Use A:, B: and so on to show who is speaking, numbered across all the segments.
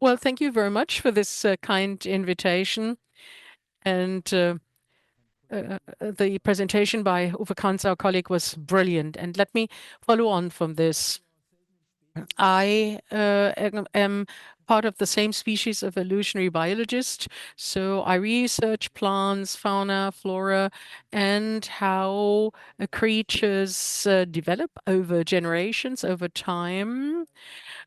A: Well, thank you very much for this kind invitation. And the presentation by Uwe Kantz, our colleague, was brilliant. And let me follow on from this. I am part of the same species of evolutionary biologist. So I research plants, fauna, flora, and how creatures develop over generations, over time.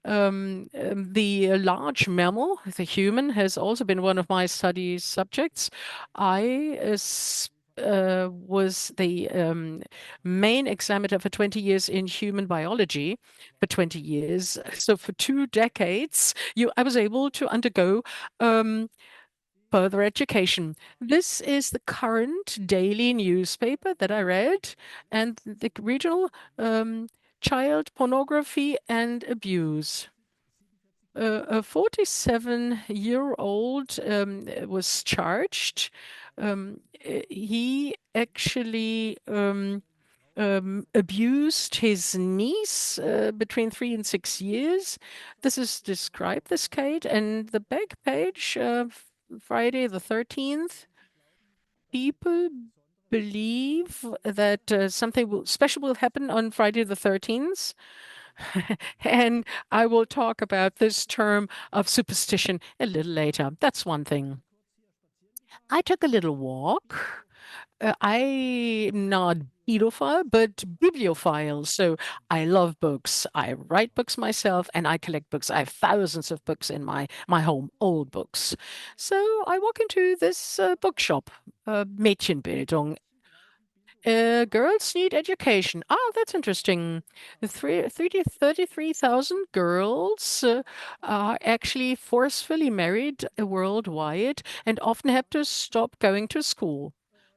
A: The large mammal, the human, has also been one of my study subjects. I was the main examiner for 20 years in human biology for 20 years. So for 2 decades, I was able to undergo further education. This is the current daily newspaper that I read, and the regional child pornography and abuse. A 47-year-old was charged. He actually abused his niece between 3 and 6 years. This is described, this case, and the back page of Friday the 13th. People believe that something special will happen on Friday the 13th. And I will talk about this term of superstition a little later. That's one thing. I took a little walk. I'm not pedophile, but bibliophile. So I love books. I write books myself and I collect books. I have thousands of books in my home, old books. So I walk into this bookshop, Mädchenbildung. Girls need education. Oh, that's interesting. 33,000 girls are actually forcefully married worldwide and often have to stop going to school.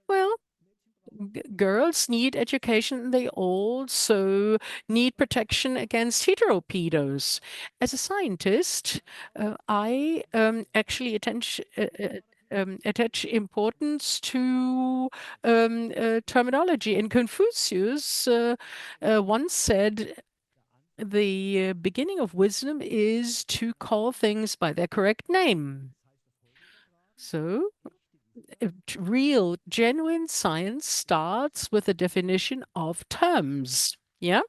A: Well, girls need education. They also need protection against heteropedos. As a scientist, I actually attach importance to terminology. And Confucius once said, the beginning of wisdom is to call things by their correct name. So real, genuine science starts with a definition of terms. Yeah.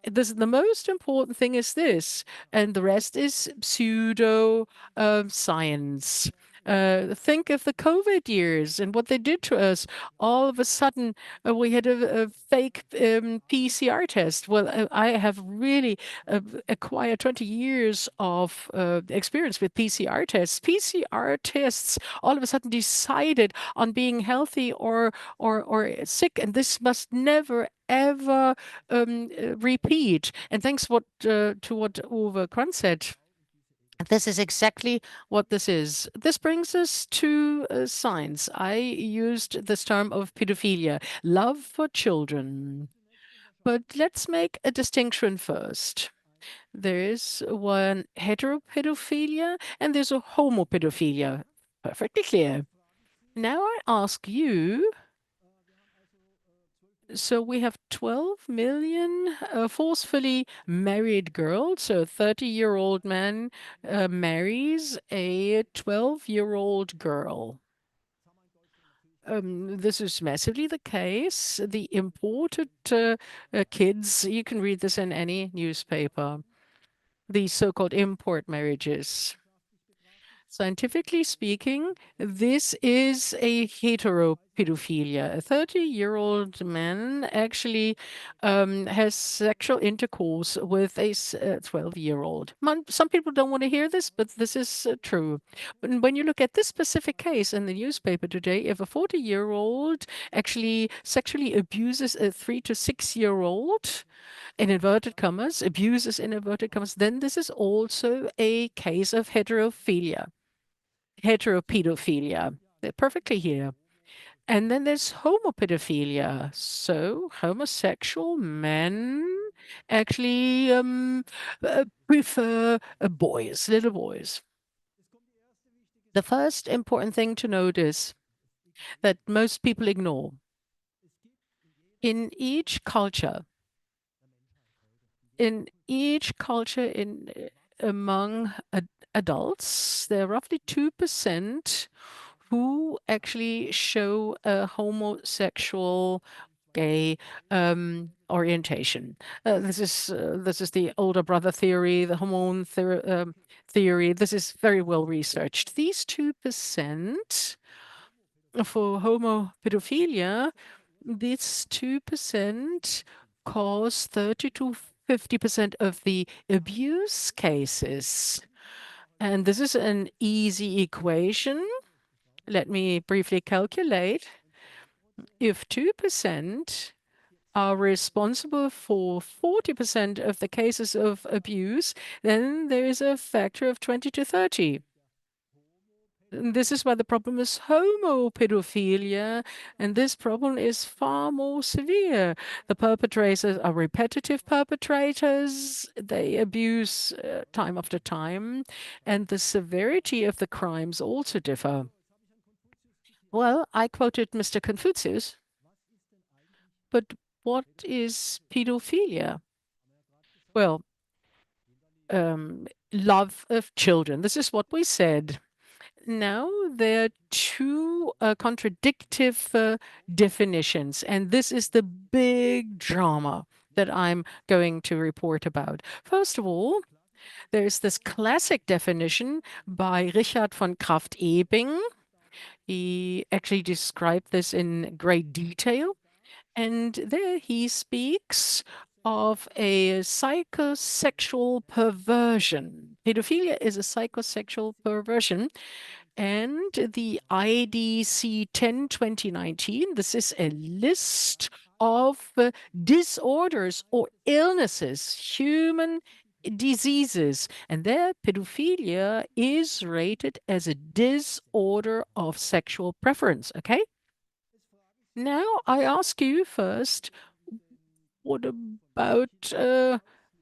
A: The most important thing is this, and the rest is pseudo science. Think of the COVID years and what they did to us. All of a sudden, we had a fake PCR test. Well, I have really acquired 20 years of experience with PCR tests. PCR tests all of a sudden decided on being healthy or sick, and this must never ever repeat. And thanks to what Uwe Kran said. This is exactly what this is. This brings us to science. I used this term of pedophilia, love for children. But let's make a distinction first. There is one heteropedophilia and there's a homopedophilia. Perfectly clear. Now I ask you, so we have 12 million forcefully married girls. So a 30-year-old man marries a 12-year-old girl. This is massively the case. The imported kids, you can read this in any newspaper, these so-called import marriages. Scientifically speaking, this is a heteropedophilia. A 30-year-old man actually has sexual intercourse with a 12-year-old. Some people don't want to hear this, but this is true. When you look at this specific case in the newspaper today, if a 40-year-old actually sexually abuses a 3 to 6-year-old, in inverted commas, abuses in inverted commas, then this is also a case of heteropedophilia. They're perfectly here. And then there's homopedophilia. So homosexual men actually prefer boys, little boys. The first important thing to note is that most people ignore. In each culture, in each culture among adults, there are roughly 2% who actually show a homosexual gay orientation. This is the older brother theory, the hormone theory. This is very well researched. These 2% for homopedophilia, these 2% cause 30 to 50% of the abuse cases. And this is an easy equation. Let me briefly calculate. If 2% are responsible for 40% of the cases of abuse, then there is a factor of 20 to 30. And this is why the problem is homopedophilia, and this problem is far more severe. The perpetrators are repetitive perpetrators. They abuse time after time, and the severity of the crimes also differ. Well, I quoted Mr. Confucius, but what is pedophilia? Well, love of children. This is what we said. Now, there are two contradictive definitions, and this is the big drama that I'm going to report about. First of all, there is this classic definition by Richard von Krafft-Ebing. He actually described this in great detail. And there he speaks of a psychosexual perversion. Pedophilia is a psychosexual perversion. And the IDC 10 2019, this is a list of disorders or illnesses, human diseases. And there, pedophilia is rated as a disorder of sexual preference. Okay? Now, I ask you first, what about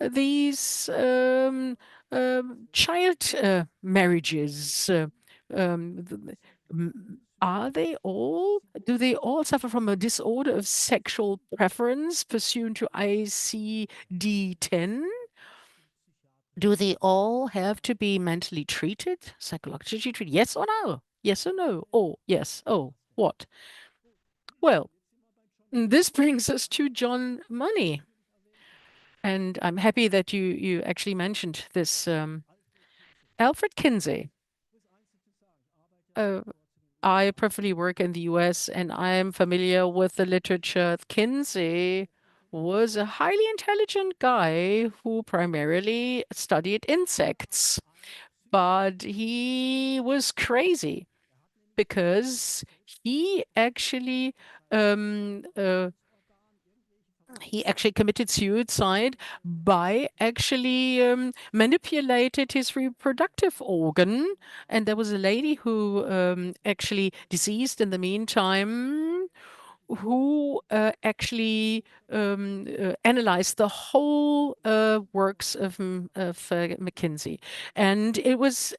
A: these child marriages? Do they all suffer from a disorder of sexual preference pursuant to ICD-10? Do they all have to be mentally treated, psychologically treated? Yes or no? Yes or no? Oh, yes. Oh, what? Well, this brings us to John Money. And I'm happy that you actually mentioned this. Alfred Kinsey. Uh, I preferably work in the US and I am familiar with the literature. Kinsey was a highly intelligent guy who primarily studied insects, but he was crazy because he actually um, uh, he actually committed suicide by actually manipulated his reproductive organ. And there was a lady who actually deceased in the meantime, who actually analyzed the whole works of McKinsey, and it was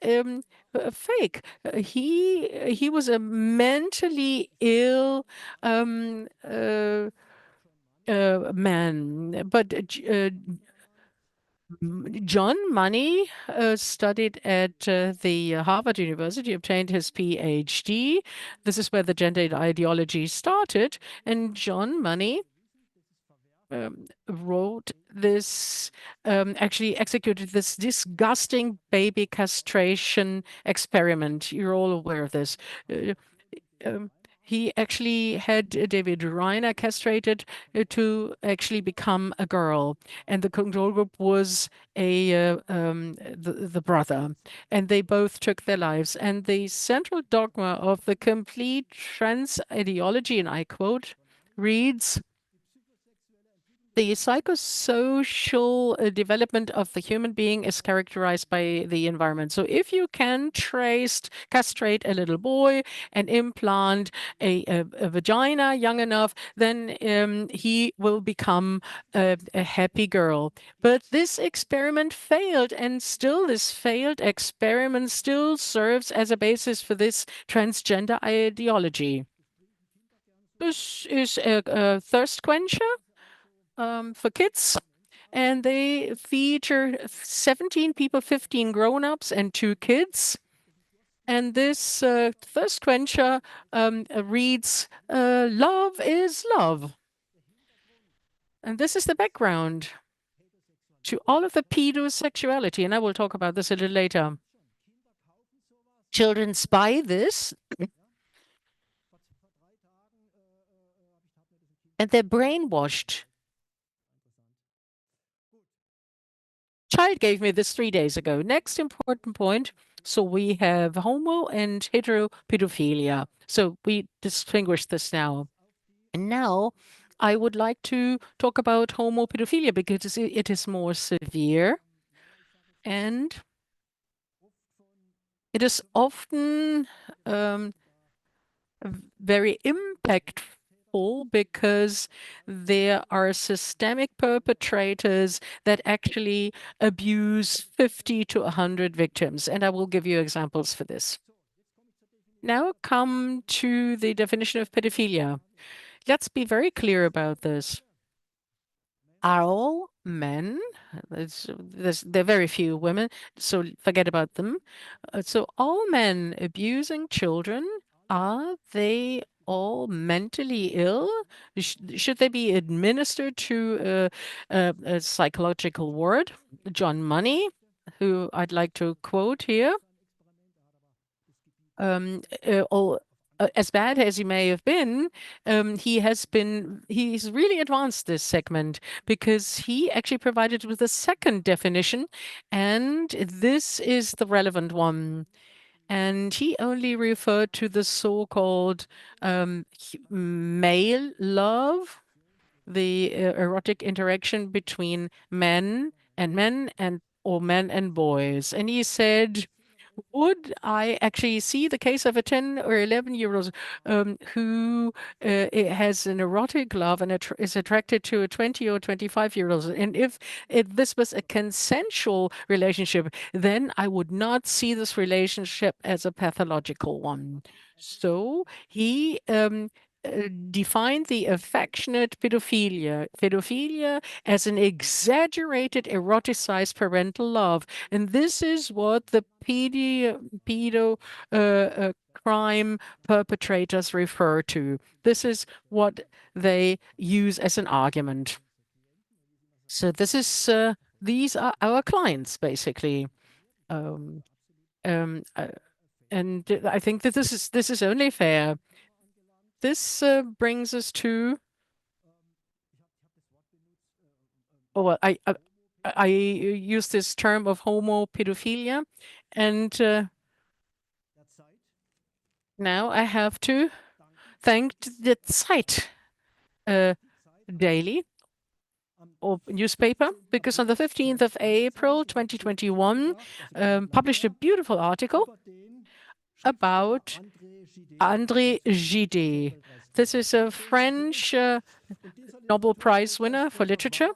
A: fake. He was a mentally ill man. But John Money studied at the Harvard University, obtained his PhD. This is where the gender ideology started. And John Money wrote this, actually executed this disgusting baby castration experiment. You're all aware of this. Uh, um, he actually had David Reiner castrated to actually become a girl, and the control group was the brother, and they both took their lives. And the central dogma of the complete trans ideology, and I quote, reads, the psychosocial development of the human being is characterized by the environment. So if you can castrate a little boy and implant a vagina young enough, then he will become a happy girl. But this experiment failed, and still this failed experiment still serves as a basis for this transgender ideology. This is a thirst quencher for kids. and they feature 17 people, 15 grown-ups, and 2 kids. And this thirst quencher reads, "Love is love." And this is the background to all of the pedosexuality, and I will talk about this a little later. Children buy this, and they're brainwashed. Child gave me this 3 days ago. Next important point. So we have homo and heteropedophilia. So we distinguish this now. And now I would like to talk about homopedophilia because it is more severe and it is often very impactful because there are systemic perpetrators that actually abuse 50 to 100 victims. And I will give you examples for this. Now come to the definition of pedophilia. Let's be very clear about this. Are all men, there are very few women, so forget about them. So all men abusing children, are they all mentally ill? Should they be administered to a psychological ward? John Money, who I'd like to quote here, or as bad as he may have been, he's really advanced this segment because he actually provided with a second definition, and this is the relevant one. And he only referred to the so-called male love, the erotic interaction between men and or men and boys. And he said, would I actually see the case of a 10 or 11-year-old who has an erotic love and is attracted to a 20 or 25-year-old? And if this was a consensual relationship, then I would not see this relationship as a pathological one. So he defined the affectionate pedophilia as an exaggerated, eroticized parental love. And this is what the pedo crime perpetrators refer to. This is what they use as an argument. So these are our clients, basically. Um, um, uh, and I think that this is only fair. This brings us to, oh, well, I use this term of homopedophilia, and now I have to thank the Zeit daily or newspaper because on the 15th of April 2021 published a beautiful article about André Gide. This is a French Nobel Prize winner for literature,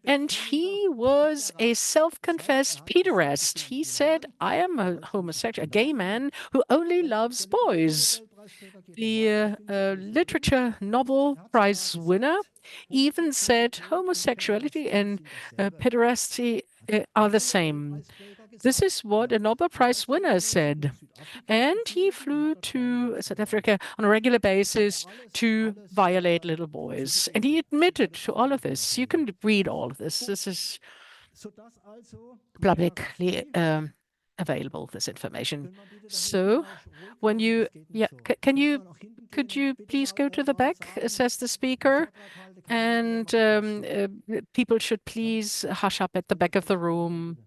A: and he was a self-confessed pederast. He said, I am a homosexual, a gay man who only loves boys. The literature Nobel Prize winner even said homosexuality and pederasty are the same. This is what a Nobel Prize winner said. And he flew to South Africa on a regular basis to violate little boys. And he admitted to all of this. You can read all of this. This is publicly available, this information. So when you, yeah, could you please go to the back, says the speaker? And people should please hush up at the back of the room.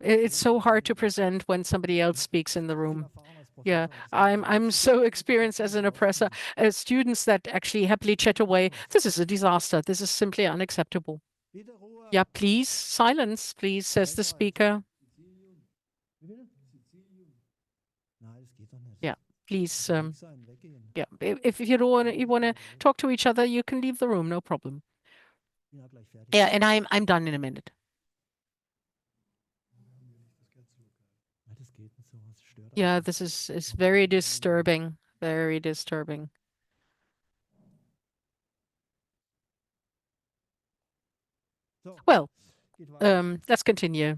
A: It's so hard to present when somebody else speaks in the room. Yeah, I'm so experienced as an oppressor. Students that actually happily chat away. This is a disaster. This is simply unacceptable. Yeah, please, silence, please, says the speaker. Yeah, please. Yeah, if you don't want to, you want to talk to each other, you can leave the room, no problem. Yeah, and I'm done in a minute. Yeah, this is very disturbing, very disturbing. Well, let's continue.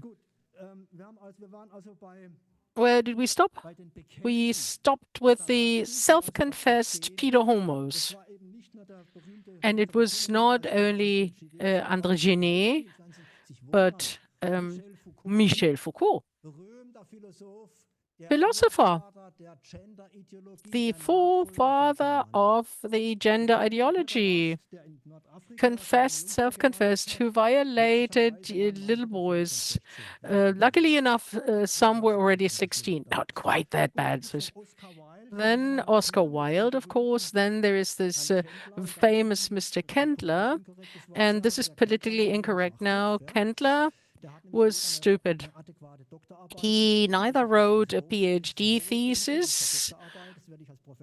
A: Where did we stop? We stopped with the self-confessed pedo-homos. And it was not only André Genet, but Michel Foucault, philosopher, the forefather of the gender ideology, confessed, self-confessed, who violated little boys. Luckily enough, some were already 16. Not quite that bad. Then Oscar Wilde, of course. Then there is this famous Mr. Kendler, and this is politically incorrect now. Kendler was stupid. He neither wrote a PhD thesis,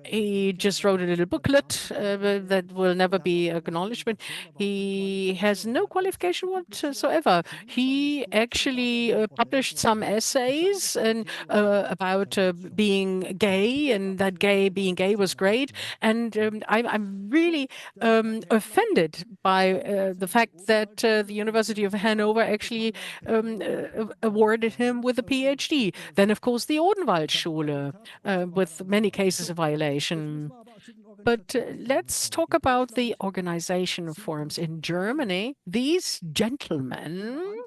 A: he just wrote a little booklet that will never be acknowledged. He has no qualification whatsoever. He actually published some essays and about being gay, and that being gay was great. And I'm really offended by the fact that the University of Hanover actually awarded him with a PhD. Then, of course, the Odenwaldschule with many cases of violation. But let's talk about the organization forms. In Germany, these gentlemen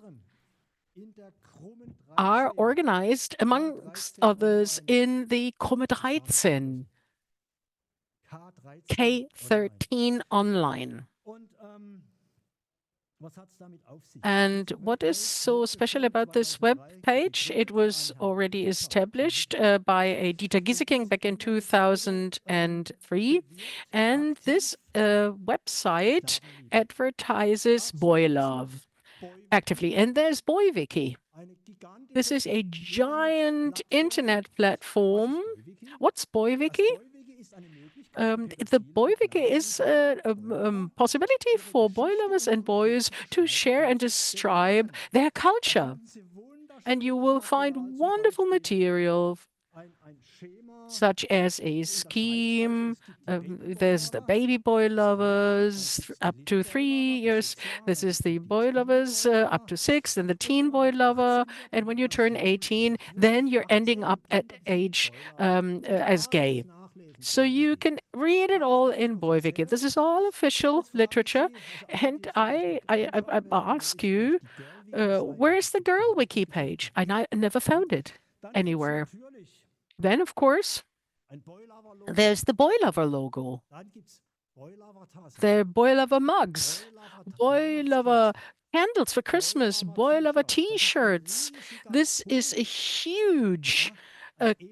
A: are organized, amongst others, in the Krumme 13, K13 online. And what is so special about this web page? It was already established by a Dieter Gieseking back in 2003. And this website advertises boy love actively. And there's BoyWiki. This is a giant internet platform. What's BoyWiki? The BoyWiki is a possibility for boy lovers and boys to share and describe their culture. And you will find wonderful material such as a scheme. There's the baby boy lovers up to 3 years. This is the boy lovers up to 6, and the teen boy lover. And when you turn 18, then you're ending up at age as gay. So you can read it all in BoyWiki. This is all official literature. And I ask you, where is the Girl Wiki page? I never found it anywhere. Then, of course, there's the Boy Lover logo. There are Boy Lover mugs, Boy Lover candles for Christmas, Boy Lover T-shirts. This is a huge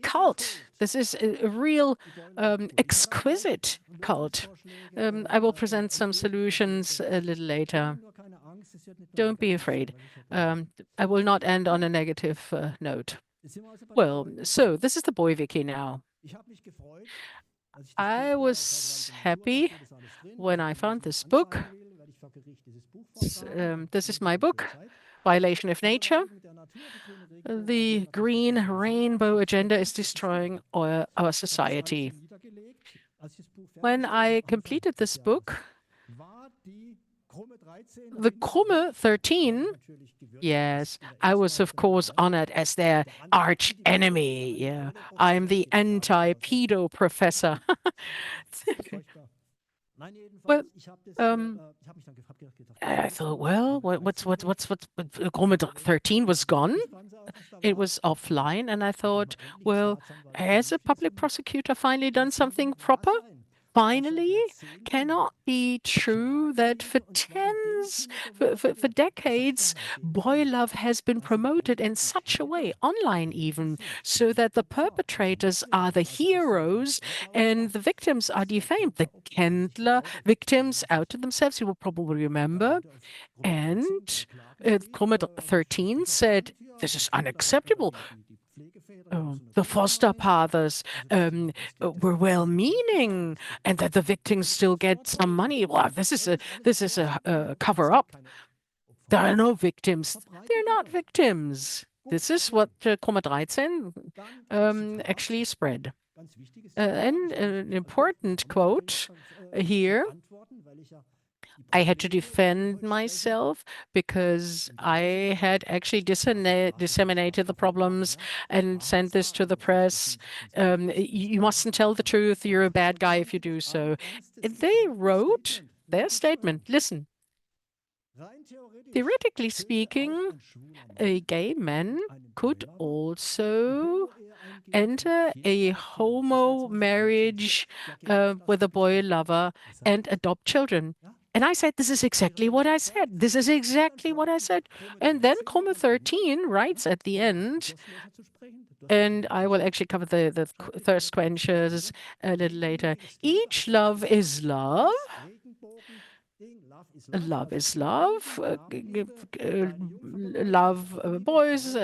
A: cult. This is a real exquisite cult. I will present some solutions a little later. Don't be afraid. I will not end on a negative note. Well, so this is the BoyWiki now. I was happy when I found this book. This is my book, Violation of Nature. The green rainbow agenda is destroying our society. When I completed this book, the Krumme 13, yes, I was, of course, honored as their arch enemy. Yeah, I'm the anti-pedo professor. Well, I thought, well, what's Krumme 13 was gone. It was offline, and I thought, well, has a public prosecutor finally done something proper? Finally, cannot be true that for decades, boy love has been promoted in such a way, online even, so that the perpetrators are the heroes and the victims are defamed. The Kendler victims outed themselves, you will probably remember. And Krumme 13 said, this is unacceptable. The foster fathers were well-meaning, and that the victims still get some money. Wow, this is a cover-up. There are no victims. They're not victims. This is what Krumme 13 actually spread. And an important quote here. I had to defend myself because I had actually disseminated the problems and sent this to the press. You mustn't tell the truth. You're a bad guy if you do so. They wrote their statement. Listen, theoretically speaking, a gay man could also enter a homo marriage with a boy lover and adopt children. And I said, this is exactly what I said. This is exactly what I said. And then comma 13 writes at the end, and I will actually cover the thirst quenchers a little later. Each love is love. Love is love. Love boys,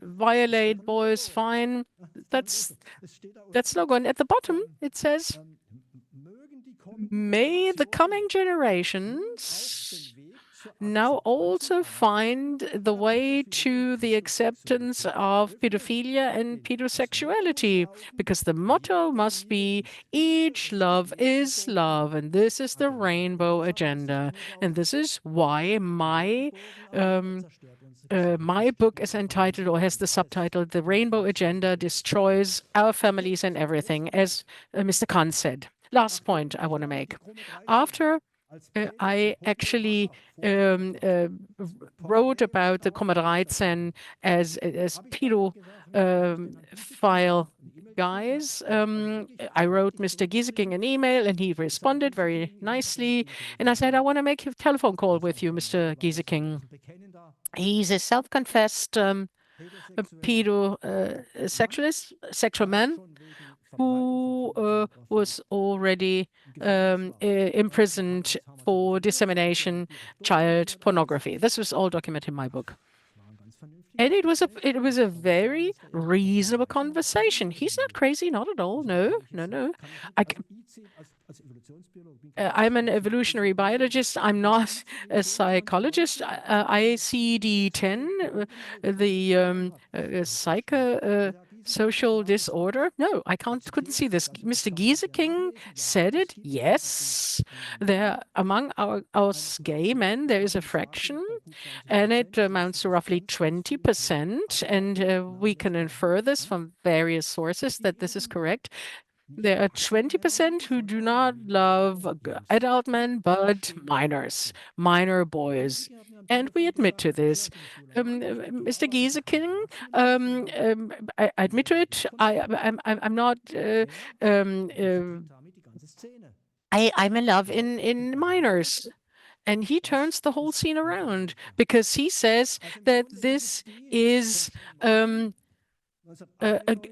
A: violate boys, fine. That's no good. At the bottom, it says, may the coming generations now also find the way to the acceptance of pedophilia and pedosexuality, because the motto must be each love is love, and this is the rainbow agenda. And this is why my book is entitled or has the subtitle, The Rainbow Agenda Destroys Our Families and Everything, as Mr. Khan said. Last point I want to make. After I actually wrote about the Kommerreizen as pedophile guys. I wrote Mr. Gieseking an email, and he responded very nicely. And I said, I want to make a telephone call with you, Mr. Gieseking. He's a self-confessed pedosexualist, sexual man who was already imprisoned for dissemination child pornography. This was all documented in my book. And it was a very reasonable conversation. He's not crazy, not at all. No, no, no. I, I'm an evolutionary biologist. I'm not a psychologist. ICD-10, social disorder. No, I couldn't see this. Mr. Gieseking said it. Yes, there among us gay men, there is a fraction, and it amounts to roughly 20%. And we can infer this from various sources that this is correct. There are 20% who do not love adult men, but minor boys. And we admit to this. Mr. Gieseking, I admit to it. I'm not. I'm in love in minors. And he turns the whole scene around because he says that this is an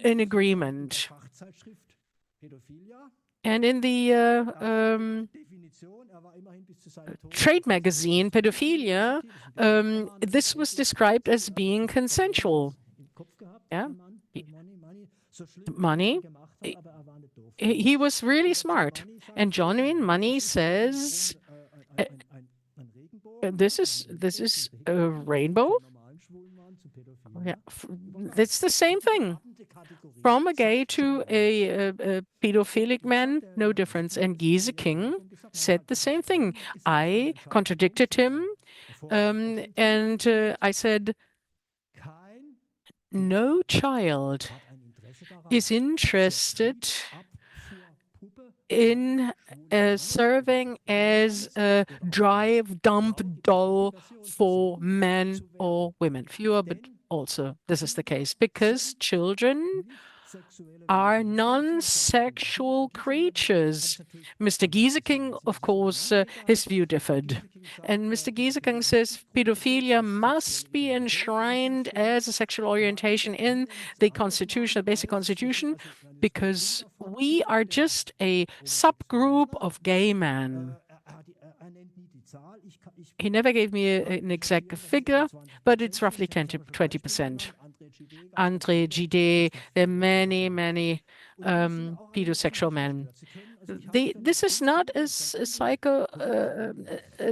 A: agreement. And in the trade magazine, Pedophilia, this was described as being consensual. Yeah. Money. He was really smart. And John Money says, this is a rainbow. Yeah, it's the same thing. From a gay to a pedophilic man, no difference. And Gieseking said the same thing. I contradicted him, and I said, no child is interested in serving as a drive dump doll for men or women. Fewer, but also this is the case because children are non-sexual creatures. Mr. Gieseking, of course, his view differed. And Mr. Gieseking says pedophilia must be enshrined as a sexual orientation in the Constitution, the basic Constitution, because we are just a subgroup of gay men. He never gave me an exact figure, but it's roughly 10 to 20%. Andre Gide, there are many pedosexual men. This is not a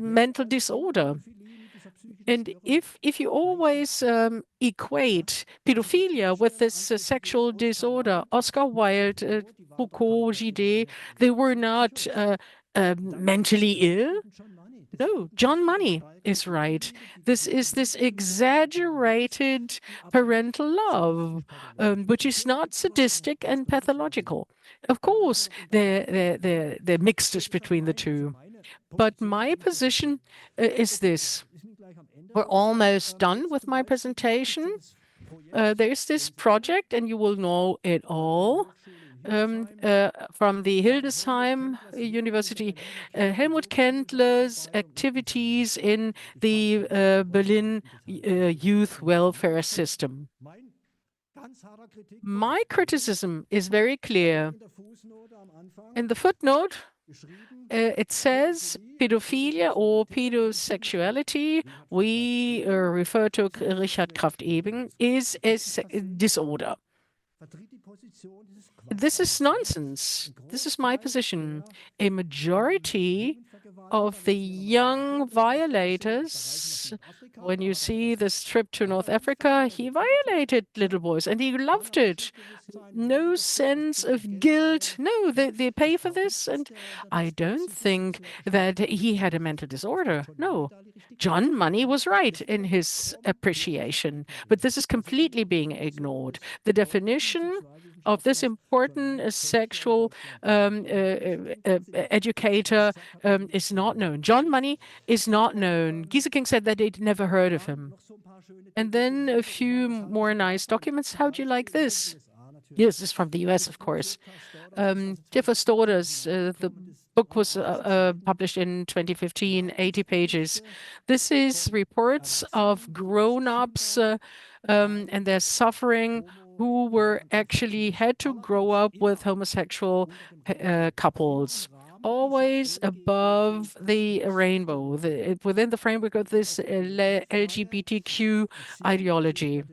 A: mental disorder. And if you always equate pedophilia with this sexual disorder, Oscar Wilde, Foucault, Gide, they were not mentally ill. No, John Money is right. This is this exaggerated parental love, which is not sadistic and pathological. Of course, they're mixed between the two. But my position is this. We're almost done with my presentation. There's this project, and you will know it all, from the Hildesheim University, Helmut Kendler's activities in the Berlin youth welfare system. My criticism is very clear. In the footnote, it says pedophilia or pedosexuality, we refer to Richard Kraft-Ebing, is a disorder. This is nonsense. This is my position. A majority of the young violators, when you see this trip to North Africa, he violated little boys and he loved it. No sense of guilt. No, they pay for this. And I don't think that he had a mental disorder. No. John Money was right in his appreciation, but this is completely being ignored. The definition of this important sexual educator is not known. John Money is not known. Gieseking said that they'd never heard of him. And then a few more nice documents. How'd you like this? Yes, this is from the US, of course. Differ's Daughters, the book was published in 2015, 80 pages. This is reports of grown-ups and their suffering who were actually had to grow up with homosexual couples. Always above the rainbow, within the framework of this LGBTQ ideology.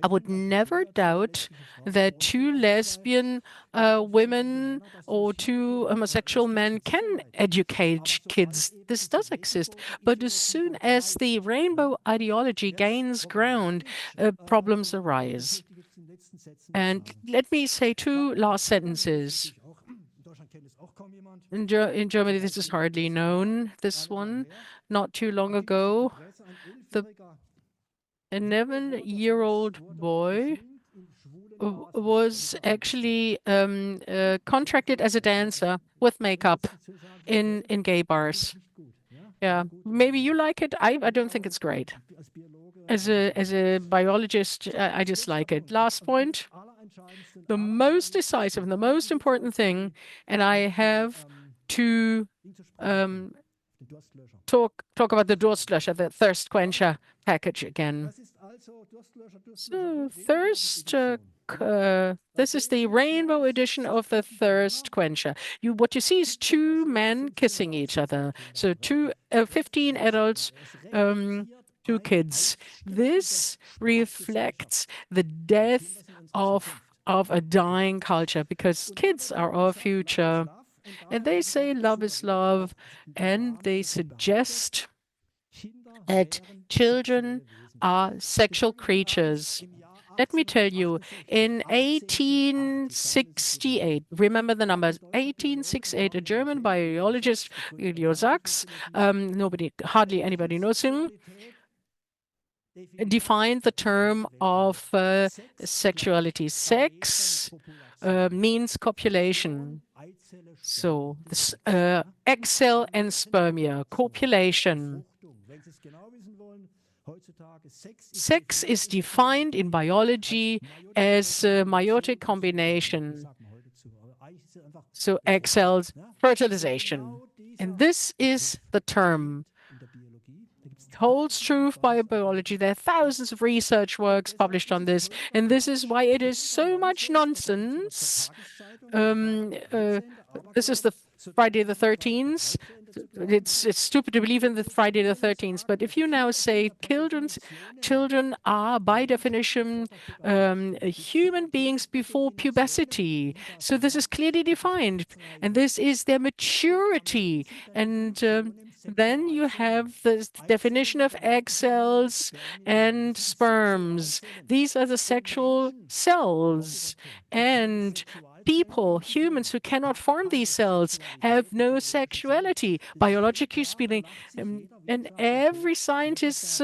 A: I would never doubt that two lesbian women or two homosexual men can educate kids. This does exist. But as soon as the rainbow ideology gains ground, problems arise. And let me say two last sentences. In Germany, this is hardly known, this one. Not too long ago, the 11-year-old boy was actually contracted as a dancer with makeup in gay bars. Yeah, maybe you like it. I don't think it's great. As a biologist, I just like it. Last point, the most decisive and the most important thing, and I have to talk about the Durstlöscher, the thirst quencher package again. So this is the rainbow edition of the thirst quencher. What you see is two men kissing each other. So 15 adults, two kids. This reflects the death of a dying culture because kids are our future. And they say love is love, and they suggest that children are sexual creatures. Let me tell you, in 1868, remember the numbers, 1868, a German biologist, Leo Sachs, hardly anybody knows him, defined the term of sexuality. Sex means copulation. So, this, egg cell and spermia, copulation. Sex is defined in biology as a meiotic combination. So, egg cells, fertilization. And this is the term. Holds true by biology. There are thousands of research works published on this, and this is why it is so much nonsense. This is the Friday the 13th. It's stupid to believe in the Friday the 13th, but if you now say children are by definition human beings before pubescity, so this is clearly defined, and this is their maturity, and then you have the definition of egg cells and sperms. These are the sexual cells, and people, humans who cannot form these cells, have no sexuality, biologically speaking. And every scientist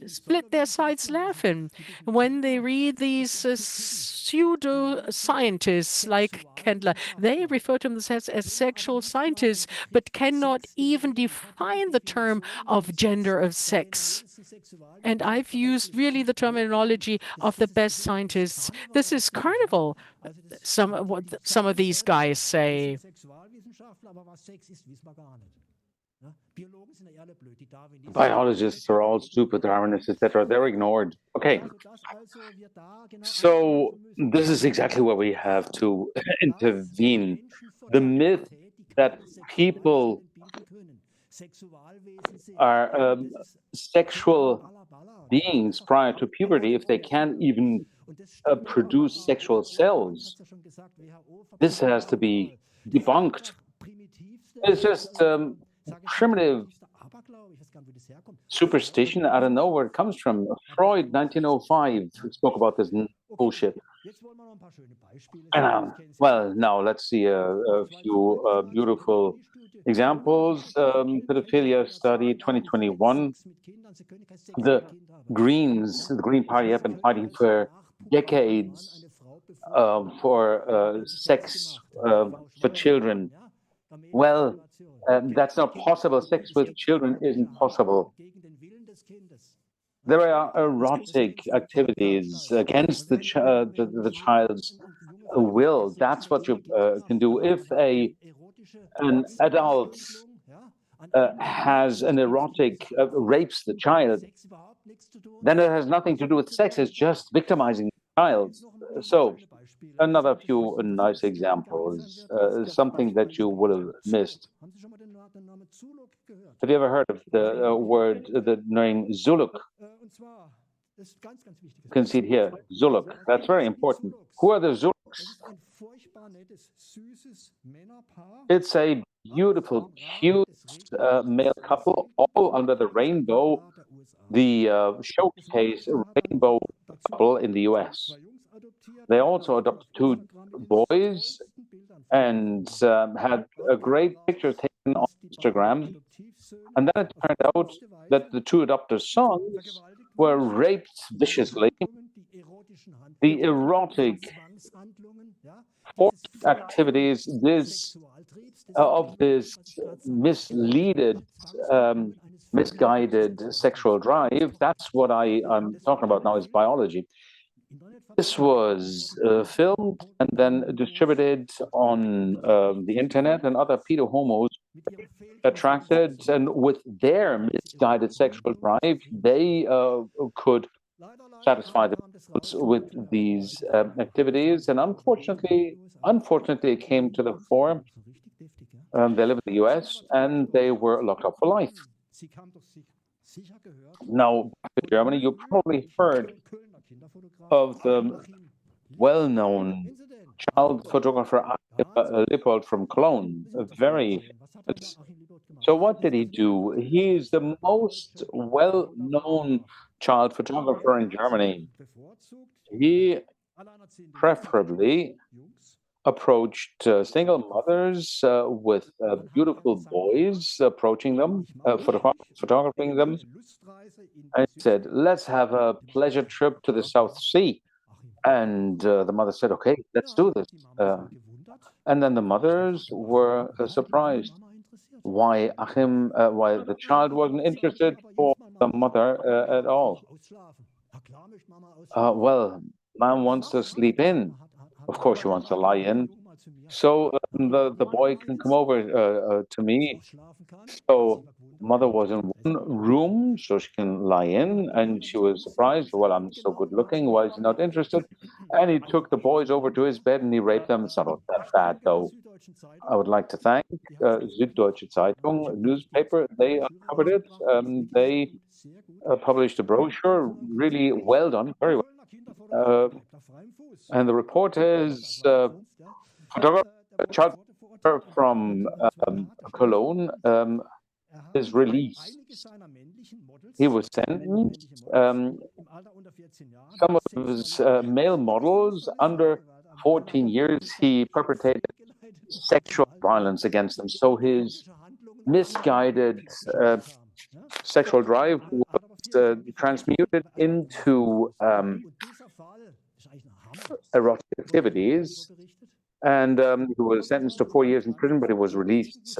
A: split their sides laughing when they read these pseudo scientists like Kendler. They refer to themselves as sexual scientists, but cannot even define the term of gender of sex. And I've used really the terminology of the best scientists. This is carnival, what some of these guys say.
B: Biologists are all stupid, Darwinists, etc. They're ignored. Okay, so this is exactly where we have to intervene. The myth that people are sexual beings prior to puberty if they can't even produce sexual cells. This has to be debunked. It's just primitive superstition. I don't know where it comes from. Freud, 1905, spoke about this bullshit. And, well, now let's see a few beautiful examples. Pedophilia study 2021. The Greens, the Green Party, have been fighting for decades for sex for children. Well, that's not possible. Sex with children isn't possible. There are erotic activities against the child's will. That's what you can do. If an adult has an erotic rapes the child, then it has nothing to do with sex. It's just victimizing the child. So another few nice examples, something that you would have missed. Have you ever heard of the word, the name Zuluk? You can see it here, Zuluk. That's very important. Who are the Zuluks? It's a beautiful, cute male couple, all under the rainbow, the showcase rainbow couple in the US. They also adopted two boys and had a great picture taken on Instagram. And then it turned out that the two adopted sons were raped viciously. The erotic forced activities of this misleaded, misguided sexual drive, that's what I'm talking about now, is biology. This was filmed and then distributed on the internet, and other pedo homos attracted, and with their misguided sexual drive, they could satisfy themselves with these activities. And unfortunately, it came to the fore. They live in the US, and they were locked up for life. Now, in Germany, you probably heard of the well-known child photographer Lippold from Cologne, very famous. So what did he do? He is the most well-known child photographer in Germany. He preferably approached single mothers with beautiful boys, approaching them, photographing them, and said, "Let's have a pleasure trip to the South Sea." And the mother said, "Okay, let's do this." And then the mothers were surprised why the child wasn't interested for the mother at all. Well, mom wants to sleep in. Of course, she wants to lie in. So the boy can come over to me. So mother was in one room, so she can lie in, and she was surprised. Well, I'm so good looking. Why is he not interested? And he took the boys over to his bed and he raped them. It's not that bad, though. I would like to thank Süddeutsche Zeitung newspaper. They uncovered it. They published a brochure. Really well done, very well. And the report is photographer, child from Cologne is released. He was sentenced. Some of his male models under 14 years, he perpetrated sexual violence against them. So his misguided sexual drive was transmuted into erotic activities. And he was sentenced to 4 years in prison, but he was released.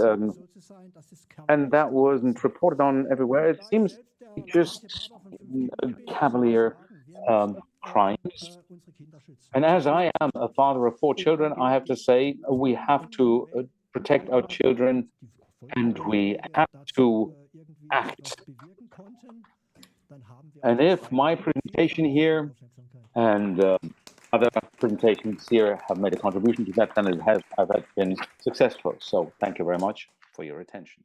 B: And that wasn't reported on everywhere. It seems just cavalier crimes. And as I am a father of 4 children, I have to say we have to protect our children, and we have to act. And if my presentation here and other presentations here have made a contribution to that, then it has been successful. So thank you very much for your attention.